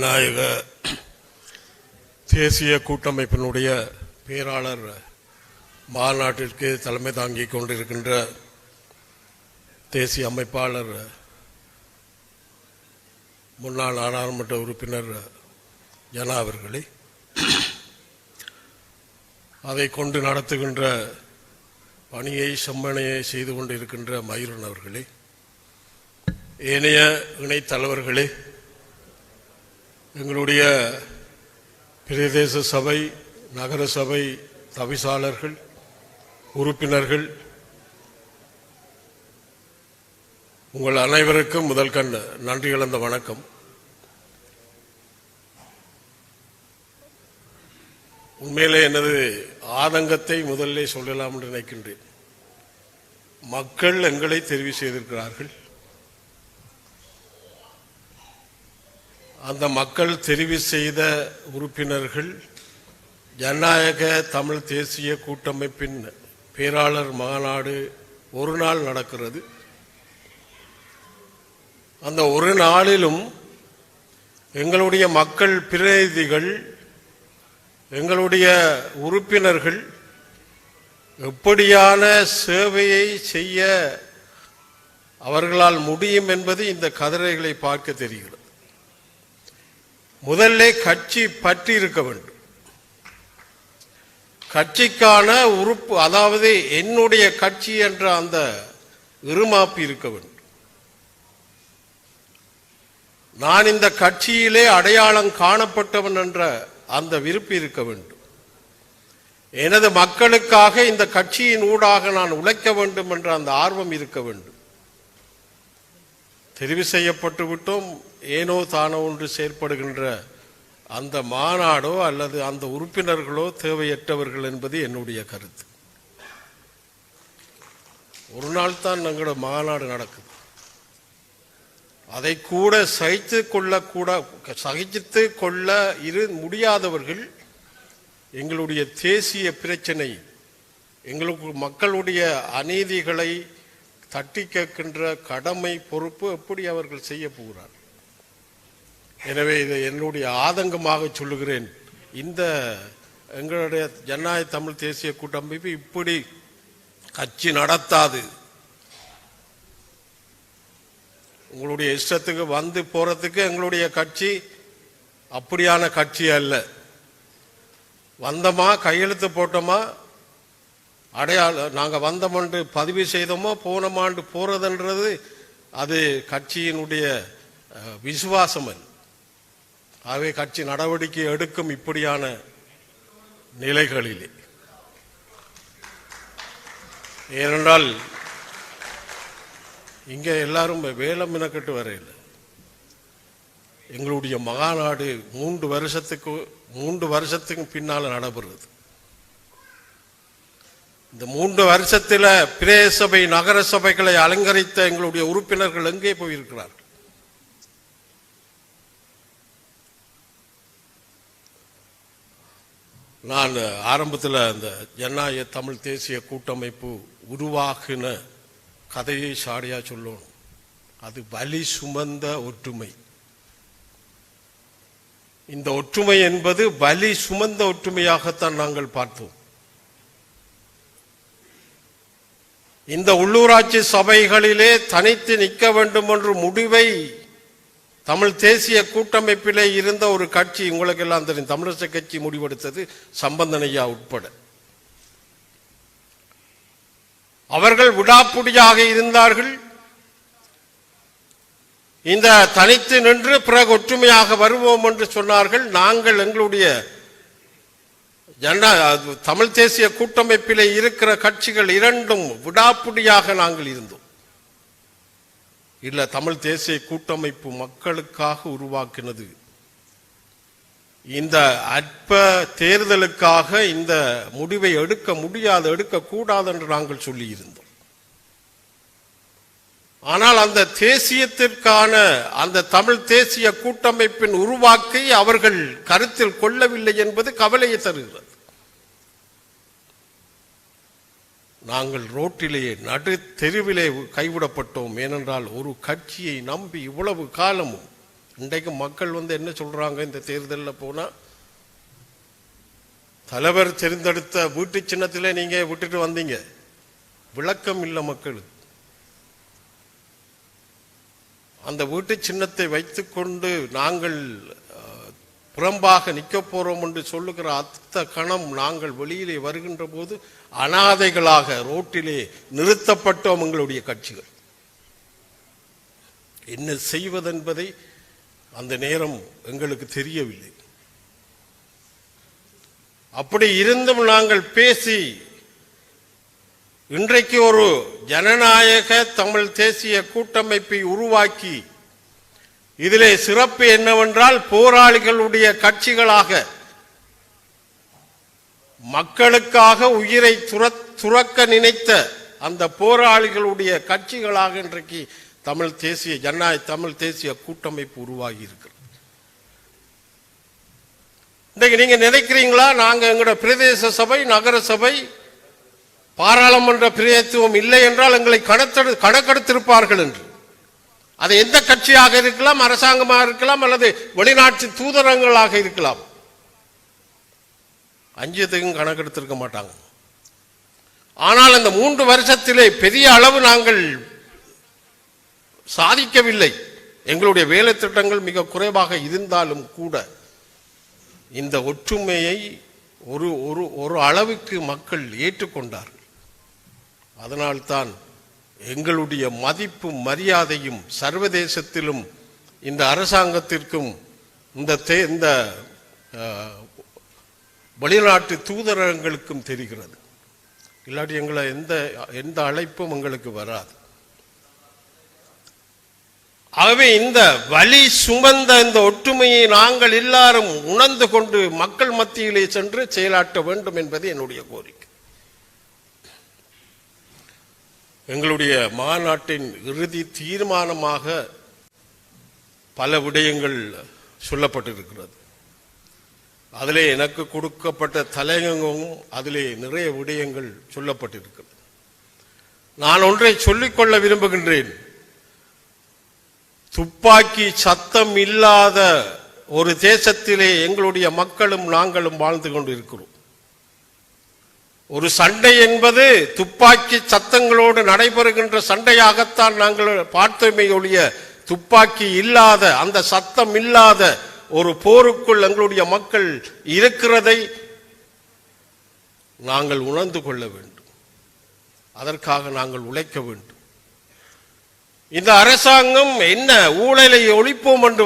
நாயக தேசிய கூட்டமைப்பினுடைய பேராளர் மாநாட்டிற்கு தலைமை தாங்கிக் கொண்டிருக்கின்ற தேசிய அமைப்பாளர் முன்னாள் நாடாளுமன்ற உறுப்பினர் ஜனா அவர்களே, அதை கொண்டு நடத்துகின்ற பணியை செம்மனையை செய்து கொண்டிருக்கின்ற மயூரன் அவர்களே, ஏனைய இணைத் தலைவர்களே, எங்களுடைய பிரதேச சபை நகர சபை தவிசாளர்கள் உறுப்பினர்கள், உங்கள் அனைவருக்கும் முதல் கண்ட நன்றி கலந்த வணக்கம். உண்மையிலே எனது ஆதங்கத்தை முதலிலே சொல்லலாம் என்று நினைக்கின்றேன். மக்கள் எங்களை தெரிவு செய்திருக்கிறார்கள். அந்த மக்கள் தெரிவு செய்த உறுப்பினர்கள் ஜனநாயக தமிழ் தேசிய கூட்டமைப்பின் பேராளர் மாநாடு ஒரு நாள் நடக்கிறது. அந்த ஒரு நாளிலும் எங்களுடைய மக்கள் பிரதிநிதிகள், எங்களுடைய உறுப்பினர்கள் எப்படியான சேவையை செய்ய அவர்களால் முடியும் என்பது இந்த கதிரைகளை பார்க்க தெரிகிறது. முதல்ல கட்சி பற்றி இருக்க வேண்டும். கட்சிக்கான உறுப்பு, அதாவது என்னுடைய கட்சி என்ற அந்த இருமாப்பு இருக்க வேண்டும். நான் இந்த கட்சியிலே அடையாளம் காணப்பட்டவன் என்ற அந்த விருப்பு இருக்க வேண்டும். எனது மக்களுக்காக இந்த கட்சியின் ஊடாக நான் உழைக்க வேண்டும் என்ற அந்த ஆர்வம் இருக்க வேண்டும். தெரிவு செய்யப்பட்டு விட்டோம், ஏனோ தானோ ஒன்று செயற்படுகின்ற அந்த மாநாடோ அல்லது அந்த உறுப்பினர்களோ தேவையற்றவர்கள் என்பது என்னுடைய கருத்து. ஒரு நாள் தான் எங்களோட மாநாடு நடக்குது. அதை கூட சகித்து கொள்ள முடியாதவர்கள் எங்களுடைய தேசிய பிரச்சனை, எங்களுக்கு மக்களுடைய அநீதிகளை தட்டி கேட்கின்ற கடமை பொறுப்பு எப்படி அவர்கள் செய்ய போகிறார்? எனவே இதை என்னுடைய ஆதங்கமாக சொல்லுகிறேன். இந்த எங்களுடைய ஜனநாயக தமிழ் தேசிய கூட்டமைப்பு இப்படி கட்சி நடத்தாது. உங்களுடைய இஷ்டத்துக்கு வந்து போறதுக்கு எங்களுடைய கட்சி அப்படியான கட்சி அல்ல. வந்தோமா, கையெழுத்து போட்டோமா, அடையாளம் நாங்கள் வந்தோமென்று பதிவு செய்தோமோ போனோமாண்டு போறதுன்றது அது கட்சியினுடைய விசுவாசம் அல்ல. ஆகவே கட்சி நடவடிக்கை எடுக்கும் இப்படியான நிலைகளிலே. ஏனென்றால் இங்கே எல்லாரும் வேலம் மினக்கட்டு வரையில் எங்களுடைய மகாநாடு 3 வருஷத்துக்கு பின்னால் நடைபெறுது. இந்த 3 வருஷத்தில் பிரதேச சபை நகர சபைகளை அலங்கரித்த எங்களுடைய உறுப்பினர்கள் எங்கே போயிருக்கிறார்கள்? நான் ஆரம்பத்தில் அந்த ஜனநாயக தமிழ் தேசிய கூட்டமைப்பு உருவாகின கதையை சாடியா சொல்லணும். அது வலி சுமந்த ஒற்றுமை. இந்த ஒற்றுமை என்பது வலி சுமந்த ஒற்றுமையாகத்தான் நாங்கள் பார்த்தோம். இந்த உள்ளூராட்சி சபைகளிலே தனித்து நிற்க வேண்டும் என்ற முடிவை தமிழ் தேசிய கூட்டமைப்பிலே இருந்த ஒரு கட்சி, உங்களுக்கு எல்லாம் தெரியும், தமிழரசு கட்சி முடிவெடுத்தது, சம்பந்தனையா உட்பட. அவர்கள் விடாப்புடியாக இருந்தார்கள். இந்த தனித்து நின்று பிறகு ஒற்றுமையாக வருவோம் என்று சொன்னார்கள். நாங்கள் எங்களுடைய தமிழ் தேசிய கூட்டமைப்பிலே இருக்கிற கட்சிகள் இரண்டும் விடாப்புடியாக நாங்கள் இருந்தோம். இல்ல, தமிழ் தேசிய கூட்டமைப்பு மக்களுக்காக உருவாக்கினது. இந்த அற்ப தேர்தலுக்காக இந்த முடிவை எடுக்க முடியாது, எடுக்கக்கூடாது என்று நாங்கள் சொல்லி இருந்தோம். ஆனால் அந்த தேசியத்திற்கான அந்த தமிழ் தேசிய கூட்டமைப்பின் உருவாக்கை அவர்கள் கருத்தில் கொள்ளவில்லை என்பது கவலையை தருகிறது. நாங்கள் ரோட்டிலேயே நடு தெருவிலே கைவிடப்பட்டோம். ஏனென்றால் ஒரு கட்சியை நம்பி இவ்வளவு காலமும் இன்றைக்கு மக்கள் என்ன சொல்றாங்க, இந்த தேர்தலில் போனா தலைவர் தேர்ந்தெடுத்த வீட்டு சின்னத்திலே நீங்க விட்டுட்டு வந்தீங்க, விளக்கம் இல்லை மக்களுக்கு. அந்த வீட்டு சின்னத்தை வைத்துக்கொண்டு நாங்கள் புறம்பாக நிற்க போறோம் என்று சொல்லுகிற அத்த கணம் நாங்கள் வெளியிலே வருகின்ற போது அனாதைகளாக ரோட்டிலே நிறுத்தப்பட்டோம் எங்களுடைய கட்சிகள். என்ன செய்வதென்பதை அந்த நேரம் எங்களுக்கு தெரியவில்லை. அப்படி இருந்தும் நாங்கள் பேசி இன்றைக்கு ஒரு ஜனநாயக தமிழ் தேசிய கூட்டமைப்பை உருவாக்கி, இதிலே சிறப்பு என்னவென்றால் போராளிகளுடைய கட்சிகளாக, மக்களுக்காக உயிரை துறக்க நினைத்த அந்த போராளிகளுடைய கட்சிகளாக இன்றைக்கு தமிழ் தேசிய ஜனநாயக தமிழ் தேசிய கூட்டமைப்பு உருவாகி இருக்கிறது. இன்றைக்கு நீங்க நினைக்கிறீங்களா நாங்க எங்களோட பிரதேச சபை, நகர சபை, பாராளுமன்ற பிரதிநிதித்துவம் இல்லை என்றால் எங்களை கணக்கெடுத்திருப்பார்கள் என்று? அது எந்த கட்சியாக இருக்கலாம், அரசாங்கமாக இருக்கலாம், அல்லது வெளிநாட்டு தூதரங்களாக இருக்கலாம், அஞ்சத்துக்கும் கணக்கெடுத்திருக்க மாட்டாங்க. ஆனால் அந்த 3 வருஷத்திலே பெரிய அளவு நாங்கள் சாதிக்கவில்லை. எங்களுடைய வேலை திட்டங்கள் மிக குறைவாக இருந்தாலும் கூட இந்த ஒற்றுமையை ஒரு அளவுக்கு மக்கள் ஏற்றுக்கொண்டார்கள். அதனால்தான் எங்களுடைய மதிப்பும் மரியாதையும் சர்வதேசத்திலும் இந்த அரசாங்கத்திற்கும் இந்த வெளிநாட்டு தூதரகங்களுக்கும் தெரிகிறது. இல்லாட்டி எங்களை எந்த அழைப்பும் எங்களுக்கு வராது. ஆகவே இந்த வலி சுமந்த இந்த ஒற்றுமையை நாங்கள் எல்லாரும் உணர்ந்து கொண்டு மக்கள் மத்தியிலே சென்று செயலாற்ற வேண்டும் என்பது என்னுடைய கோரிக்கை. எங்களுடைய மாநாட்டின் இறுதி தீர்மானமாக பல விடயங்கள் சொல்லப்பட்டிருக்கிறது. அதிலே எனக்கு கொடுக்கப்பட்ட தலையங்கமும் அதிலே நிறைய விடயங்கள் சொல்லப்பட்டிருக்கிறது. நான் ஒன்றை சொல்லிக்கொள்ள விரும்புகின்றேன். துப்பாக்கி சத்தம் இல்லாத ஒரு தேசத்திலே எங்களுடைய மக்களும் நாங்களும் வாழ்ந்து கொண்டு இருக்கிறோம். ஒரு சண்டை என்பது துப்பாக்கி சத்தங்களோடு நடைபெறுகின்ற சண்டையாகத்தான் நாங்கள் பார்த்தோமே ஒழிய, துப்பாக்கி இல்லாத அந்த சத்தம் இல்லாத ஒரு போருக்குள் எங்களுடைய மக்கள் இருக்கிறதை நாங்கள் உணர்ந்து கொள்ள வேண்டும். அதற்காக நாங்கள் உழைக்க வேண்டும். இந்த அரசாங்கம் என்ன ஊழலை ஒழிப்போம் என்று